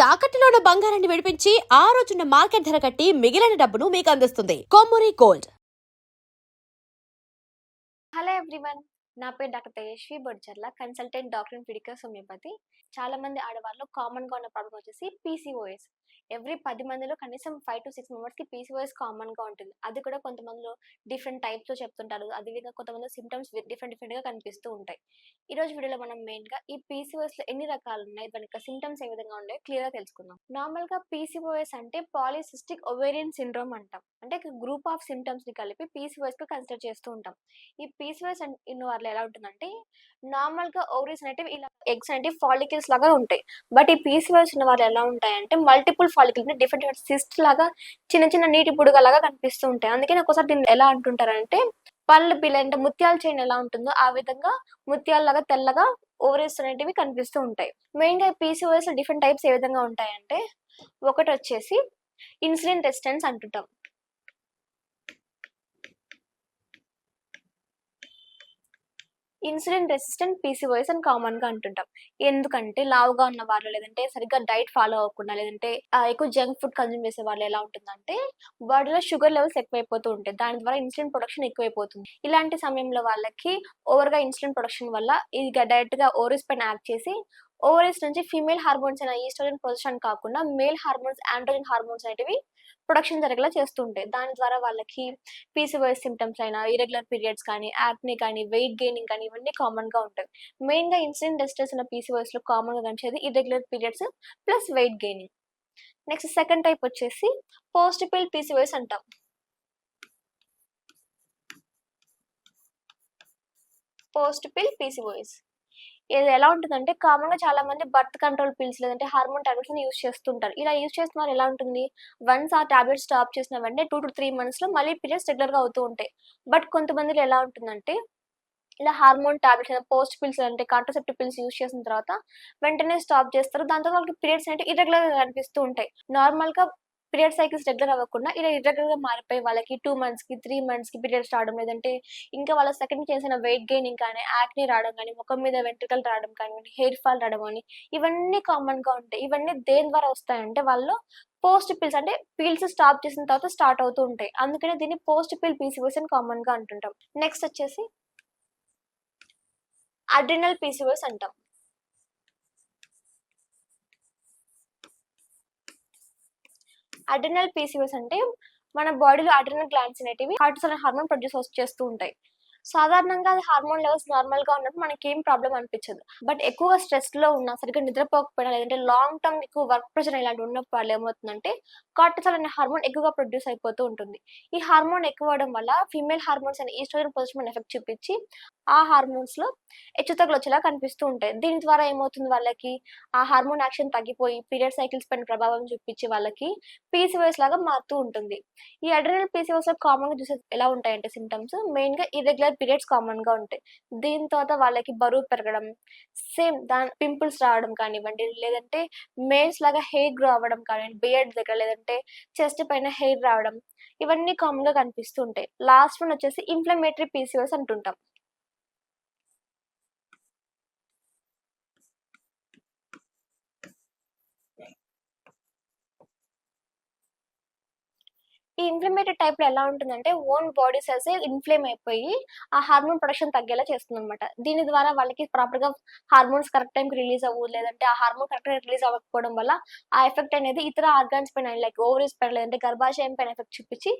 తాకట్టులో ఉన్న బంగారాన్ని విడిపించి ఆ రోజున్న మార్కెట్ ధర కట్టి మిగిలిన డబ్బును మీకు అందిస్తుంది కొమ్మూరి గోల్డ్. హలో ఎవ్రీవన్, నా పేరు doctor Tejaswi Bodcharla, consultant doctor in ఫిడికస్ హోమియోపతి. చాలా మంది ఆడవాళ్ళు కామన్గా ఉన్న ప్రాబ్లం వచ్చేసి పీసీఓఎస్. ఎవ్రీ 10 మందిలో కనీసం 5 to 6 మెంబర్స్కి పీసీఓఎస్ కామన్గా ఉంటుంది. అది కూడా కొంతమందిలో డిఫరెంట్ టైప్స్లో చెప్తుంటారు. అదేవిధంగా కొంతమంది సిమ్టమ్స్ డిఫరెంట్గా కనిపిస్తూ ఉంటాయి. ఈరోజు వీడియోలో మనం మెయిన్గా ఈ పీసీఓఎస్లో ఎన్ని రకాలు ఉన్నాయి, దాని యొక్క సిమ్టమ్స్ ఏ విధంగా ఉన్నాయో క్లియర్గా తెలుసుకుందాం. నార్మల్గా పీసీఓఎస్ అంటే పాలిసిస్టిక్ ఓవేరియన్ సిండ్రోమ్ అంటాం. అంటే గ్రూప్ ఆఫ్ సిమ్టమ్స్ని కలిపి పీసీఓఎస్గా కన్సిడర్ చేస్తూ ఉంటాం. ఈ పీసీఓఎస్ ఇన్న వాళ్ళు ఎలా ఉంటుందంటే, నార్మల్గా ఓవరీస్ అనేటివి ఇలా ఎగ్స్ అనేటివి ఫాలికల్స్ లాగా ఉంటాయి. బట్ ఈ పీసీఓఎస్ ఉన్న వాళ్ళు ఎలా ఉంటాయంటే మల్టిపుల్ ఫాలికల్స్ డిఫరెంట్ సిస్ట్ లాగా చిన్న చిన్న నీటి బుడగలాగా కనిపిస్తూ ఉంటాయి. అందుకని ఒకసారి దీన్ని ఎలా అంటుంటారంటే, పళ్ళు బిల్ల అంటే ముత్యాల చైన్ ఎలా ఉంటుందో ఆ విధంగా ముత్యాలలాగా తెల్లగా ఓవరీస్ అనేటివి కనిపిస్తూ ఉంటాయి. మెయిన్గా పీసీఓఎస్ డిఫరెంట్ టైప్స్ ఏ విధంగా ఉంటాయంటే, ఒకటి వచ్చేసి ఇన్సులిన్ రెసిస్టెన్స్ అంటుంటాం. ఇన్సులిన్ రెసిస్టెంట్ పీసీఓఎస్ అని కామన్గా అంటుంటాం. ఎందుకంటే లావుగా ఉన్న వాళ్ళు, లేదంటే సరిగ్గా డైట్ ఫాలో అవ్వకుండా, లేదంటే ఎక్కువ జంక్ ఫుడ్ కన్జ్యూమ్ చేసే వాళ్ళు ఎలా ఉంటుందంటే బాడీలో షుగర్ లెవెల్స్ ఎక్కువైపోతూ ఉంటాయి. దాని ద్వారా ఇన్సులిన్ ప్రొడక్షన్ ఎక్కువైపోతుంది. ఇలాంటి సమయంలో వాళ్ళకి ఓవర్గా ఇన్సులిన్ ప్రొడక్షన్ వల్ల ఇది డైరెక్ట్గా ఓవరీస్ పైన యాక్ట్ చేసి ఓవరీస్ నుంచి ఫీమేల్ హార్మోన్స్ అయిన ఈస్ట్రోజన్ ప్రొడక్షన్ కాకుండా మేల్ హార్మోన్స్, ఆండ్రోజన్ హార్మోన్స్ అనేటివి ప్రొడక్షన్ జరిగేలా చేస్తూ ఉంటాయి. దాని ద్వారా వాళ్ళకి పీసీఓఎస్ సిమ్టమ్స్ అయినా, ఇరెగ్యులర్ పీరియడ్స్ కానీ, యాక్నే కానీ, వెయిట్ గెయినింగ్ కానీ ఇవన్నీ కామన్గా ఉంటాయి. మెయిన్గా ఇన్సులిన్ రెసిస్టెన్స్ ఉన్న పీసీఓఎస్లో కామన్గా కనిపించేది irregular periods plus wait gaining. Next second type వచ్చేసి పోస్ట్ పిల్ పీసీఓఎస్ అంటాం. పోస్ట్ పిల్ పీసీఓఎస్ ఇది ఎలా ఉంటుందంటే, కామన్గా చాలా మంది బర్త్ కంట్రోల్ పిల్స్ లేదంటే హార్మోన్ టాబ్లెట్స్ యూస్ చేస్తుంటారు. ఇలా యూస్ చేస్తున్న ఎలా ఉంటుంది, వన్స్ ఆ టాబ్లెట్స్ స్టాప్ చేసిన వెంటనే 2 to 3 monthsలో మళ్ళీ పీరియడ్స్ రెగ్యులర్గా అవుతూ ఉంటాయి. బట్ కొంతమందిలో ఎలా ఉంటుందంటే, ఇలా హార్మోన్ టాబ్లెట్స్ పోస్ట్ పిల్స్ అంటే కాంట్రసెప్టివ్ పిల్స్ యూస్ చేసిన తర్వాత వెంటనే స్టాప్ చేస్తారు. దాంతో వాళ్ళకి పీరియడ్స్ అంటే ఇర్రెగ్యులర్గా కనిపిస్తూ ఉంటాయి. నార్మల్గా పీరియడ్ సైకిల్స్ రెగ్యులర్ అవ్వకుండా ఇలా ఇర్రెగ్యులర్గా మారిపోయి వాళ్ళకి 2 monthsకి 3 monthsకి పీరియడ్స్ రావడం, లేదంటే ఇంకా వాళ్ళ సెకండ్ చేసిన వెయిట్ గెయినింగ్ కానీ, యాక్నే రావడం కానీ, ముఖం మీద వెంట్రుకలు రావడం కానీ, హెయిర్ ఫాల్ రావడం కానీ ఇవన్నీ కామన్గా ఉంటాయి. ఇవన్నీ దేని ద్వారా వస్తాయంటే, వాళ్ళు పోస్ట్ పిల్స్ అంటే పీల్స్ స్టాప్ చేసిన తర్వాత స్టార్ట్ అవుతూ ఉంటాయి. అందుకనే దీన్ని పోస్ట్ పిల్ పీసీఓఎస్ అని కామన్గా అంటుంటాం. నెక్స్ట్ వచ్చేసి అడ్రినల్ పీసీఓఎస్ అంటాం. అడ్రినల్ పీసీఓఎస్ అంటే మన బాడీలో అడ్రినల్ గ్లాండ్స్ అనేటివి కార్టిసోల్ హార్మోన్ ప్రొడ్యూస్ చేస్తూ ఉంటాయి. సాధారణంగా అది హార్మోన్ లెవెల్స్ నార్మల్గా ఉన్నప్పుడు మనకేం ప్రాబ్లం అనిపించదు. బట్ ఎక్కువగా స్ట్రెస్లో ఉన్నా, సరిగ్గా నిద్రపోకపోయినా, లేదంటే లాంగ్ టర్మ్ ఎక్కువ వర్క్ ప్రెషర్ ఇలాంటివి ఉన్నప్పుడు వాళ్ళు ఏమవుతుందంటే కార్టిసోల్ అనే హార్మోన్ ఎక్కువగా ప్రొడ్యూస్ అయిపోతూ ఉంటుంది. ఈ హార్మోన్ ఎక్కువ అవ్వడం వల్ల ఫీమేల్ హార్మోన్స్ అనే ఈస్ట్రోజన్ పొజిషన్ ఎఫెక్ట్ చూపించి ఆ హార్మోన్స్లో హెచ్చుతగ్గులు వచ్చేలా కనిపిస్తూ ఉంటాయి. దీని ద్వారా ఏమవుతుంది, వాళ్ళకి ఆ హార్మోన్ యాక్షన్ తగ్గిపోయి పీరియడ్ సైకిల్స్ పైన ప్రభావం చూపించి వాళ్ళకి పీసీఓఎస్ లాగా మారుతూ ఉంటుంది. ఈ అడ్రినల్ పీసీఓఎస్లో కామన్గా చూసే ఎలా ఉంటాయంటే సిమ్టమ్స్ మెయిన్గా ఇర్రెగ్యులర్ పీరియడ్స్ కామన్గా ఉంటాయి. దీని తర్వాత వాళ్ళకి బరువు పెరగడం, సేమ్ పింపుల్స్ రావడం కానివ్వండి, లేదంటే మేల్స్ లాగా హెయిర్ గ్రో అవ్వడం కానివ్వండి, బియర్డ్ దగ్గర లేదంటే చెస్ట్ పైన హెయిర్ రావడం ఇవన్నీ కామన్గా కనిపిస్తూ ఉంటాయి. లాస్ట్ వన్ వచ్చేసి ఇన్ఫ్లమేటరీ పీసీఓఎస్ అంటుంటాం. ఈ ఇన్ఫ్లమేటరీ టైప్‌లో ఎలా ఉంటుందంటే, ఓన్ బాడీ సెల్సే ఇన్‌ఫ్లేమ్ అయిపోయి ఆ హార్మోన్ ప్రొడక్షన్ తగ్గేలా చేస్తుందనమాట. దీని ద్వారా వాళ్ళకి ప్రాపర్‌గా హార్మోన్స్ కరెక్ట్ టైంకి రిలీజ్ అవ్వవు, లేదంటే ఆ హార్మోన్ కరెక్ట్‌గా రిలీజ్ అవ్వకపోవడం వల్ల ఆ ఎఫెక్ట్ అనేది ఇతర ఆర్గాన్స్ పైన లైక్ ఓవరీస్ పైన, లేదంటే గర్భాశయం పైన ఎఫెక్ట్ చూపించి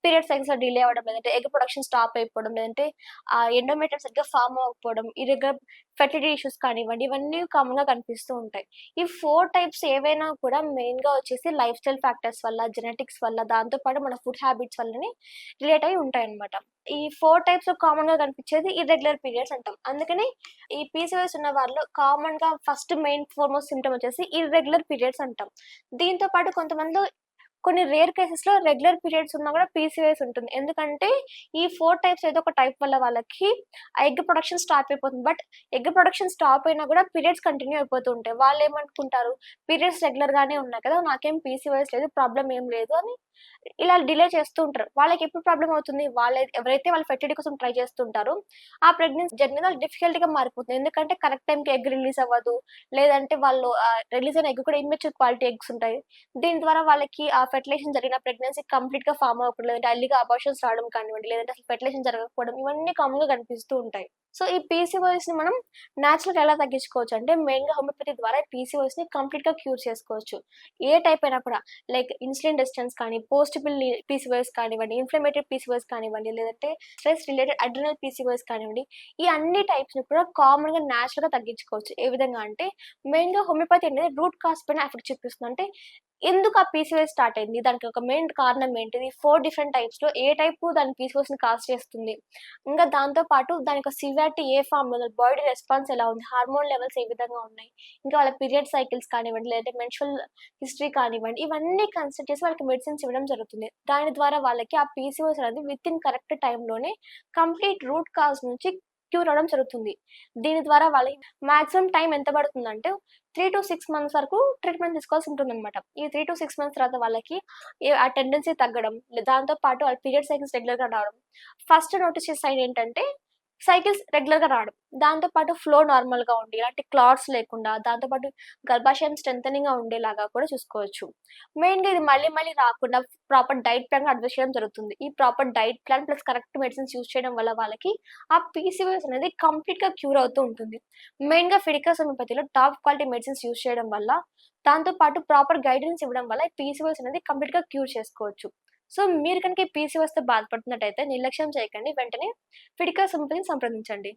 పీరియడ్ సైకిల్స్‌లో డిలే అవ్వడం, లేదంటే ఎగ్ ప్రొడక్షన్ స్టాప్ అయిపోవడం, లేదంటే ఎండోమెట్రియం సరిగ్గా ఫార్మ్ అవ్వకపోవడం, ఇర్రెగ్యులర్ ఫెర్టిలిటీ ఇష్యూస్ కానివ్వండి, ఇవన్నీ కామన్‌గా కనిపిస్తూ ఉంటాయి. ఈ 4 టైప్స్ ఏవైనా కూడా మెయిన్‌గా వచ్చేసి లైఫ్ స్టైల్ ఫ్యాక్టర్స్ వల్ల, జెనెటిక్స్ వల్ల, దాంతో పాటు మన ఫుడ్ హ్యాబిట్స్ వల్లనే రిలేట్ అయ్యి ఉంటాయన్నమాట. ఈ 4 టైప్స్‌లో కామన్‌గా కనిపించేది ఇర్రెగ్యులర్ పీరియడ్స్ అంటాం. అందుకని ఈ పీసీఓఎస్ ఉన్న వాళ్ళు కామన్‌గా ఫస్ట్ మెయిన్ ఫార్మోస్ట్ సింప్టమ్ వచ్చేసి ఇర్రెగ్యులర్ పీరియడ్స్ అంటాం. దీంతో పాటు కొంతమందిలో కొన్ని రేర్ కేసెస్‌లో రెగ్యులర్ పీరియడ్స్ ఉన్నా కూడా పీసీఓఎస్ ఉంటుంది. ఎందుకంటే ఈ 4 టైప్స్ ఏదో ఒక టైప్ వల్ల వాళ్ళకి ఆ ఎగ్ ప్రొడక్షన్ స్టాప్ అయిపోతుంది. బట్ ఎగ్ ప్రొడక్షన్ స్టాప్ అయినా కూడా పీరియడ్స్ కంటిన్యూ అయిపోతూ ఉంటాయి. వాళ్ళేమనుకుంటారు, పీరియడ్స్ రెగ్యులర్‌గానే ఉన్నాయి కదా, నాకేం పీసీఓఎస్ లేదు, ప్రాబ్లమ్ ఏం లేదు అని ఇలా డిలే చేస్తూ ఉంటారు. వాళ్ళకి ఎప్పుడు ప్రాబ్లమ్ అవుతుంది? ఎవరైతే వాళ్ళు ఫెర్టిలిటీ కోసం ట్రై చేస్తుంటారో, ఆ ప్రెగ్నెన్సీ జర్నీ అనేది డిఫికల్ట్‌గా మారిపోతుంది. ఎందుకంటే కరెక్ట్ టైమ్‌కి ఎగ్ రిలీజ్ అవ్వదు. లేదంటే వాళ్ళు రిలీజ్ అయిన ఎగ్ కూడా ఇమ్మెచ్యూర్ క్వాలిటీ ఎగ్స్ ఉంటాయి. దీని ద్వారా వాళ్ళకి ఆ ఫెర్టిలైజేషన్ జరిగిన ప్రెగ్నెన్సీ కంప్లీట్‌గా ఫార్మ్ అవ్వకుండా, లేదంటే ఎర్లీగా అబార్షన్స్ రావడం కానివ్వండి, లేదంటే అసలు ఫెర్టిలైజేషన్ జరగకపోవడం ఇవన్నీ కామన్‌గా కనిపిస్తూ ఉంటాయి. సో, ఈ పీసీఓఎస్‌ని మనం నేచురల్‌గా ఎలా తగ్గించుకోవచ్చు అంటే, మెయిన్‌గా హోమియోపతి ద్వారా పీసీఓఎస్‌ని కంప్లీట్‌గా క్యూర్ చేసుకోవచ్చు. ఏ టైప్ అయినా కూడా. లైక్ ఇన్సులిన్ రెసిస్టెన్స్ కానీ, పోస్ట్ పిల్ పీసీఓఎస్ కానివ్వండి, ఇన్‌ఫ్లమేటరీ పీసీఓఎస్ కానివ్వండి, లేదంటే స్ట్రెస్ రిలేటెడ్ అడ్రినల్ పీసీఓఎస్ కానివ్వండి, ఈ అన్ని టైప్స్‌ని కూడా కామన్‌గా నేచురల్‌గా తగ్గించుకోవచ్చు. ఏ విధంగా అంటే, మెయిన్‌గా హోమియోపతి అనేది రూట్ కాజ్ పైన ఎఫెక్ట్ చూపిస్తుంది. అంటే ఎందుకు ఆ పీసీఓఎస్ స్టార్ట్ అయింది? దానికి ఒక మెయిన్ కారణం ఏంటిది? 4 డిఫరెంట్ టైప్స్‌లో ఏ టైపు దాని పీసీఓఎస్‌ని కాజ్ చేస్తుంది? ఇంకా దాంతో పాటు దాని యొక్క సివియారిటీ ఏ ఫార్మ్‌లో ఉంది? బాడీ రెస్పాన్స్ ఎలా ఉంది? హార్మోన్ లెవెల్స్ ఏ విధంగా ఉన్నాయి? ఇంకా వాళ్ళ పీరియడ్ సైకిల్స్ కానివ్వండి, లేదంటే మెన్స్ట్రువల్ హిస్టరీ కానివ్వండి, ఇవన్నీ కన్సిడర్ చేసి వాళ్ళకి మెడిసిన్స్ ఇవ్వడం జరుగుతుంది. దాని ద్వారా వాళ్ళకి ఆ పీసీఓఎస్ అనేది వితిన్ కరెక్ట్ టైమ్‌లోనే కంప్లీట్ రూట్ కాజ్ నుంచి క్యూర్ అవ్వడం జరుగుతుంది. దీని ద్వారా వాళ్ళకి మాక్సిమం టైమ్ ఎంత పడుతుందంటే 3-6 మంత్స్ వరకు ట్రీట్మెంట్ తీసుకోవాల్సి ఉంటుందనమాట. ఈ 3-6 మంత్స్ తర్వాత వాళ్ళకి ఆ టెండెన్సీ తగ్గడం, దాంతో పాటు వాళ్ళ పీరియడ్ సైకిల్స్ రెగ్యులర్‌గా రావడం. ఫస్ట్ నోటీస్ చేసే సైన్ ఏంటంటే సైకిల్స్ రెగ్యులర్‌గా రావడం. దాంతో పాటు ఫ్లో నార్మల్‌గా ఉండి, ఎలాంటి క్లాట్స్ లేకుండా, దాంతో పాటు గర్భాశయం స్ట్రెంథెనింగ్‌గా ఉండేలాగా కూడా చూసుకోవచ్చు. మెయిన్‌గా ఇది మళ్ళీ మళ్ళీ రాకుండా ప్రాపర్ డైట్ ప్లాన్ అడ్వైస్ చేయడం జరుగుతుంది. ఈ proper diet plan plus correct medicines use చేయడం వల్ల వాళ్ళకి ఆ పీసీఓఎస్ అనేది కంప్లీట్‌గా క్యూర్ అవుతూ ఉంటుంది. మెయిన్‌గా ఫిడికస్ హోమియోపతిలో టాప్ క్వాలిటీ మెడిసిన్స్ యూజ్ చేయడం వల్ల, దాంతో పాటు ప్రాపర్ గైడెన్స్ ఇవ్వడం వల్ల ఈ పీసీఓఎస్ అనేది కంప్లీట్‌గా క్యూర్ చేసుకోవచ్చు. సో, మీరు కనుక ఈ పీసీఓఎస్‌తో బాధపడుతున్నట్టయితే నిర్లక్ష్యం చేయకండి. వెంటనే ఫిడికస్ హోమియోపతిని సంప్రదించండి.